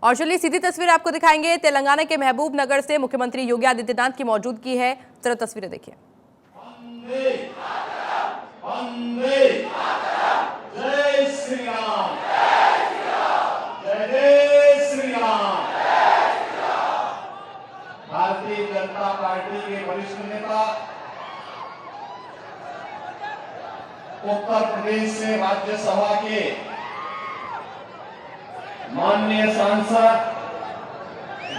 और चलिए सीधी तस्वीर आपको दिखाएंगे। तेलंगाना के महबूब नगर से मुख्यमंत्री योगी आदित्यनाथ की मौजूदगी है। जरा तस्वीरें देखिए। जय श्री राम, जय जय श्री राम। भारतीय जनता पार्टी के वरिष्ठ नेता, उत्तर प्रदेश से राज्यसभा के माननीय सांसद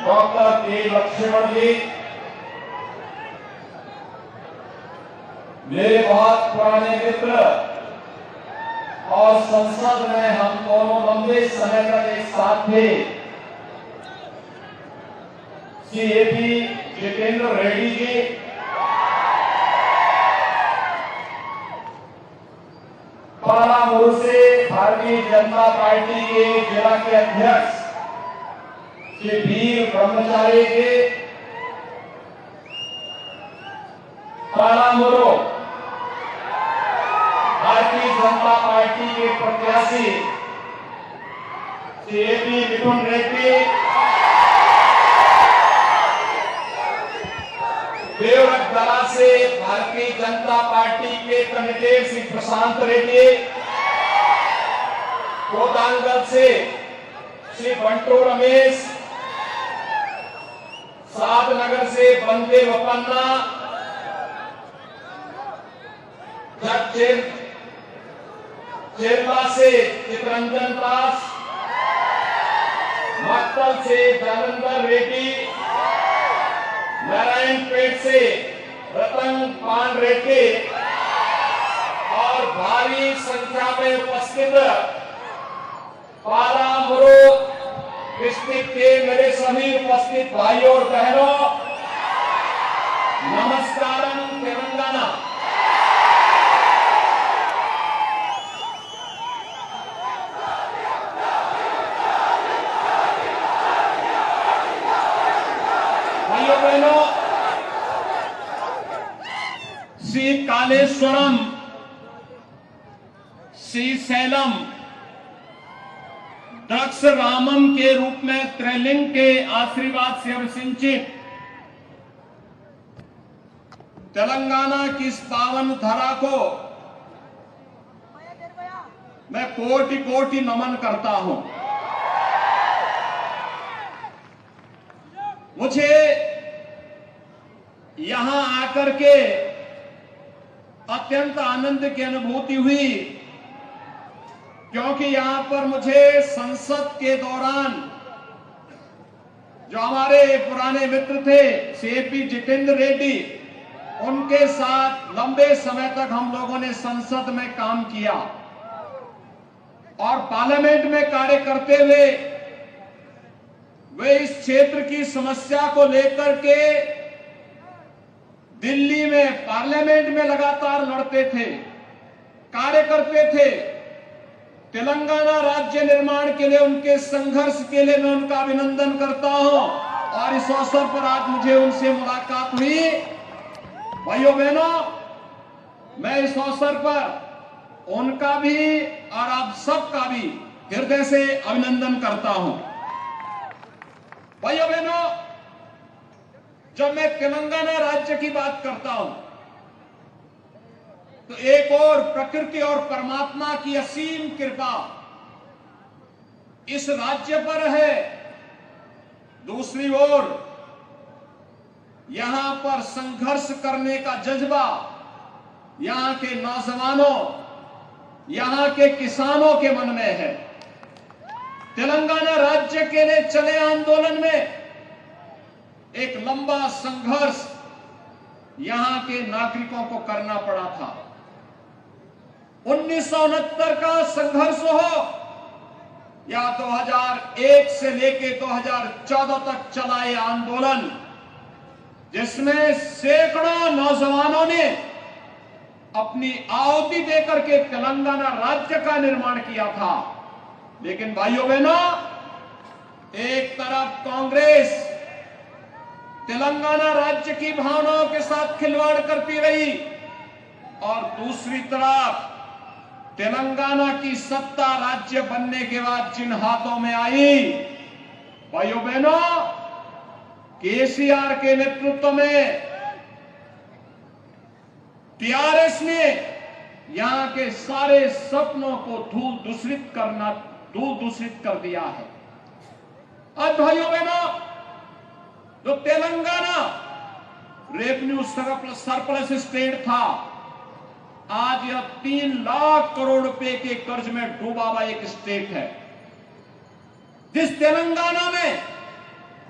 डॉक्टर के लक्ष्मण जी, मेरे बहुत पुराने मित्र और संसद में हम दोनों लंबे समय तक एक साथ थे, श्री ए.पी. जितेंद्र रेड्डी जी, पालामुरु से भारतीय जनता पार्टी के जिला के अध्यक्ष श्री वीर ब्रह्मचारी जी, पालामुरु भारतीय जनता पार्टी के प्रत्याशी श्री ए.पी. मिथुन रेड्डी, देवरगला से भारतीय जनता पार्टी के कैंडिडेट श्री प्रशांत रेड्डी, कोदांगल से श्री बंटू रमेश, साधनगर से बंदे वपन्ना, चेरला से चितरंजन दास, मक्तल से जालंधर रेड्डी, नारायणपेट से रतन पान रेड्डी और भारी संख्या में उपस्थित पालामुरु डिस्ट्रिक्ट के मेरे सभी उपस्थित भाइयों और बहनों, नमस्कारम तेलंगाना। भाइयों बहनों, श्री कालेश्वरम, श्रीशैलम, दक्ष रामम के रूप में त्रैलिंग के आशीर्वाद से अभिषिंचित तेलंगाना की इस पावन धरा को मैं कोटि कोटि नमन करता हूं। मुझे यहां आकर के अत्यंत आनंद की अनुभूति हुई, क्योंकि यहां पर मुझे संसद के दौरान जो हमारे पुराने मित्र थे ए.पी. जितेंद्र रेड्डी, उनके साथ लंबे समय तक हम लोगों ने संसद में काम किया और पार्लियामेंट में कार्य करते हुए वे इस क्षेत्र की समस्या को लेकर के दिल्ली में पार्लियामेंट में लगातार लड़ते थे, कार्य करते थे। तेलंगाना राज्य निर्माण के लिए उनके संघर्ष के लिए मैं उनका अभिनंदन करता हूं और इस अवसर पर आज मुझे उनसे मुलाकात हुई। भाइयों बहनों, मैं इस अवसर पर उनका भी और आप सबका भी हृदय से अभिनंदन करता हूं। भाइयों बहनों, जब मैं तेलंगाना राज्य की बात करता हूं तो एक और प्रकृति और परमात्मा की असीम कृपा इस राज्य पर है, दूसरी ओर यहां पर संघर्ष करने का जज्बा यहां के नौजवानों, यहां के किसानों के मन में है। तेलंगाना राज्य के लिए चले आंदोलन में एक लंबा संघर्ष यहां के नागरिकों को करना पड़ा था। 1969 का संघर्ष हो या 2001 से लेके 2014 तक चला ये आंदोलन, जिसमें सैकड़ों नौजवानों ने अपनी आहुति देकर के तेलंगाना राज्य का निर्माण किया था। लेकिन भाइयों बहनों, एक तरफ कांग्रेस तेलंगाना राज्य की भावनाओं के साथ खिलवाड़ करती रही और दूसरी तरफ तेलंगाना की सत्ता राज्य बनने के बाद जिन हाथों में आई भाइयों बहनों, केसीआर के नेतृत्व में टीआरएस ने यहां के सारे सपनों को धूल दूषित कर दिया है। आज भाइयों बहनों, जो तेलंगाना रेवेन्यू सरप्लस स्टेट था, आज यह 3 लाख करोड़ रुपए के कर्ज में डूबा हुआ एक स्टेट है। जिस तेलंगाना में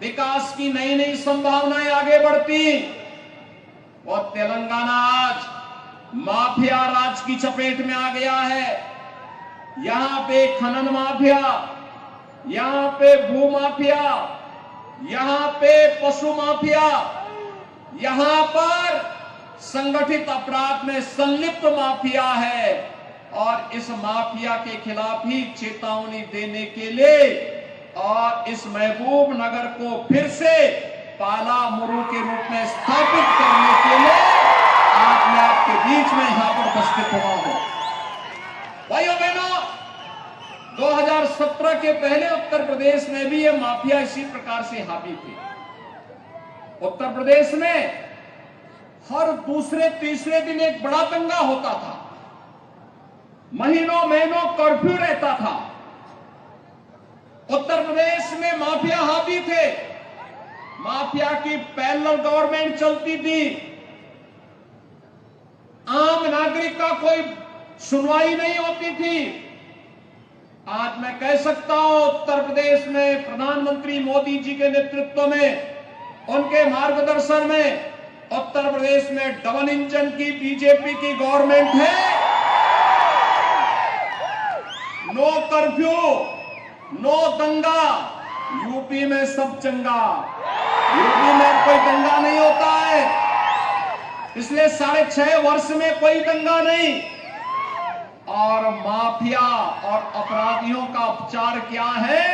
विकास की नई नई संभावनाएं आगे बढ़ती, वह तेलंगाना आज माफिया राज की चपेट में आ गया है। यहां पे खनन माफिया, यहां पे भू माफिया, यहां पे पशु माफिया, यहां पर संगठित अपराध में संलिप्त माफिया है। और इस माफिया के खिलाफ ही चेतावनी देने के लिए और इस महबूब नगर को फिर से पाला मुरु के रूप में स्थापित करने के लिए आज मैं आपके बीच में यहां पर उपस्थित हुआ हूं। भाइयों बहनों, 2017 के पहले उत्तर प्रदेश में भी ये माफिया इसी प्रकार से हावी थे। उत्तर प्रदेश में हर दूसरे तीसरे दिन एक बड़ा दंगा होता था, महीनों महीनों कर्फ्यू रहता था। उत्तर प्रदेश में माफिया हावी थे, माफिया की पैरेलल गवर्नमेंट चलती थी, आम नागरिक का कोई सुनवाई नहीं होती थी। आज मैं कह सकता हूं, उत्तर प्रदेश में प्रधानमंत्री मोदी जी के नेतृत्व में, उनके मार्गदर्शन में उत्तर प्रदेश में डबल इंजन की बीजेपी की गवर्नमेंट है। नो कर्फ्यू, नो दंगा, यूपी में सब चंगा। यूपी में कोई दंगा नहीं होता है, पिछले 6.5 वर्ष में कोई दंगा नहीं। और माफिया और अपराधियों का उपचार क्या है,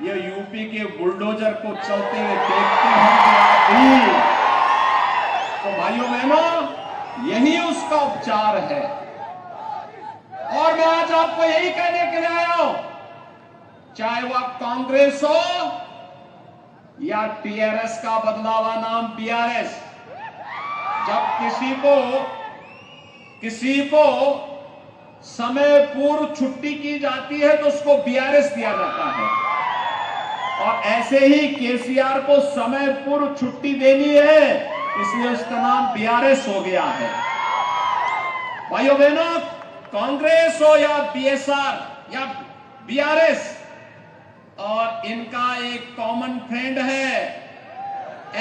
ये यूपी के बुलडोजर को चलते हुए देखते हैं। तो भाइयों बहनों, यही उसका उपचार है। और मैं आज आपको यही कहने के लिए आया हूं, चाहे वह कांग्रेस हो या टीआरएस का बदला हुआ नाम बीआरएस, जब किसी को समय पूर्व छुट्टी की जाती है तो उसको बीआरएस दिया जाता है। और ऐसे ही केसीआर को समय पूर्व छुट्टी देनी है, इसलिए उसका नाम बीआरएस हो गया है। भाइयों बहनों, कांग्रेस हो या बीएसआर या बीआरएस, और इनका एक कॉमन फ्रेंड है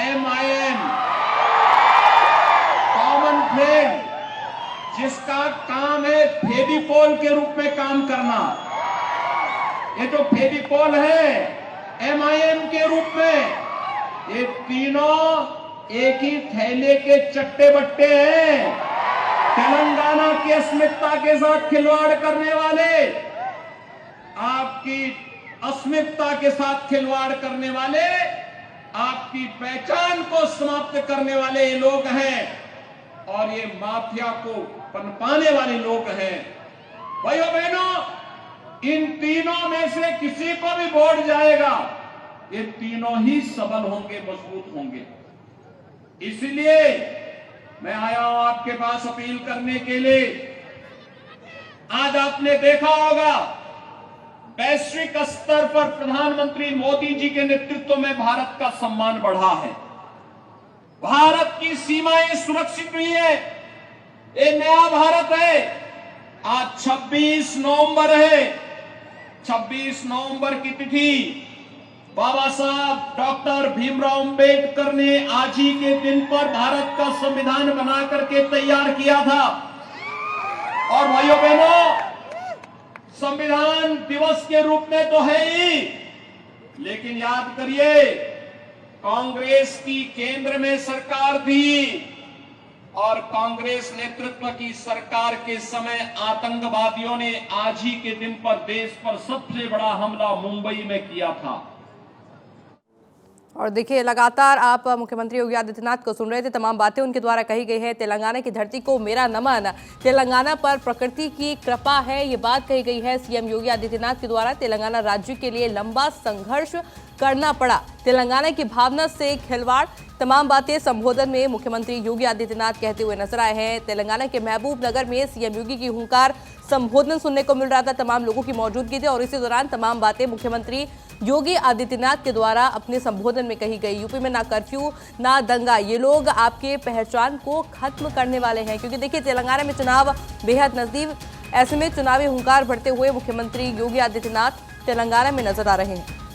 एमआईएम, कॉमन फ्रेंड, जिसका काम है फेविकोल के रूप में काम करना। ये जो फेविकोल है एमआईएम के रूप में, ये तीनों एक ही थैले के चट्टे बट्टे हैं। तेलंगाना की अस्मिता के साथ खिलवाड़ करने वाले, आपकी अस्मिता के साथ खिलवाड़ करने वाले, आपकी पहचान को समाप्त करने वाले ये लोग हैं। और ये माफिया को पनपाने वाले लोग हैं। भाइयों बहनों, इन तीनों में से किसी को भी वोट जाएगा, ये तीनों ही सबल होंगे, मजबूत होंगे। इसलिए मैं आया हूं आपके पास अपील करने के लिए। आज आपने देखा होगा, वैश्विक स्तर पर प्रधानमंत्री मोदी जी के नेतृत्व में भारत का सम्मान बढ़ा है, भारत की सीमाएं सुरक्षित हुई है। ये नया भारत है। आज 26 नवंबर है। 26 नवंबर की तिथि बाबा साहब डॉक्टर भीमराव अंबेडकर ने आज ही के दिन पर भारत का संविधान बना करके तैयार किया था। और भाइयों बहनों, संविधान दिवस के रूप में तो है ही, लेकिन याद करिए, कांग्रेस की केंद्र में सरकार थी और कांग्रेस नेतृत्व की सरकार के समय आतंकवादियों ने आज ही के दिन पर देश पर सबसे बड़ा हमला मुंबई में किया था। और देखिए, लगातार आप मुख्यमंत्री योगी आदित्यनाथ को सुन रहे थे। तमाम बातें उनके द्वारा कही गई है। तेलंगाना की धरती को मेरा नमन, तेलंगाना पर प्रकृति की कृपा है, ये बात कही गई है सीएम योगी आदित्यनाथ के द्वारा। तेलंगाना राज्य के लिए लंबा संघर्ष करना पड़ा, तेलंगाना की भावना से खिलवाड़, तमाम बातें संबोधन में मुख्यमंत्री योगी आदित्यनाथ कहते हुए नजर आए हैं। तेलंगाना के महबूब नगर में सीएम योगी की हुंकार संबोधन सुनने को मिल रहा था, तमाम लोगों की मौजूदगी थी और इसी दौरान तमाम बातें मुख्यमंत्री योगी आदित्यनाथ के द्वारा अपने संबोधन में कही गई। यूपी में ना कर्फ्यू ना दंगा, ये लोग आपके पहचान को खत्म करने वाले हैं, क्योंकि देखिए तेलंगाना में चुनाव बेहद नजदीक, ऐसे में चुनावी हुंकार भरते हुए मुख्यमंत्री योगी आदित्यनाथ तेलंगाना में नजर आ रहे हैं।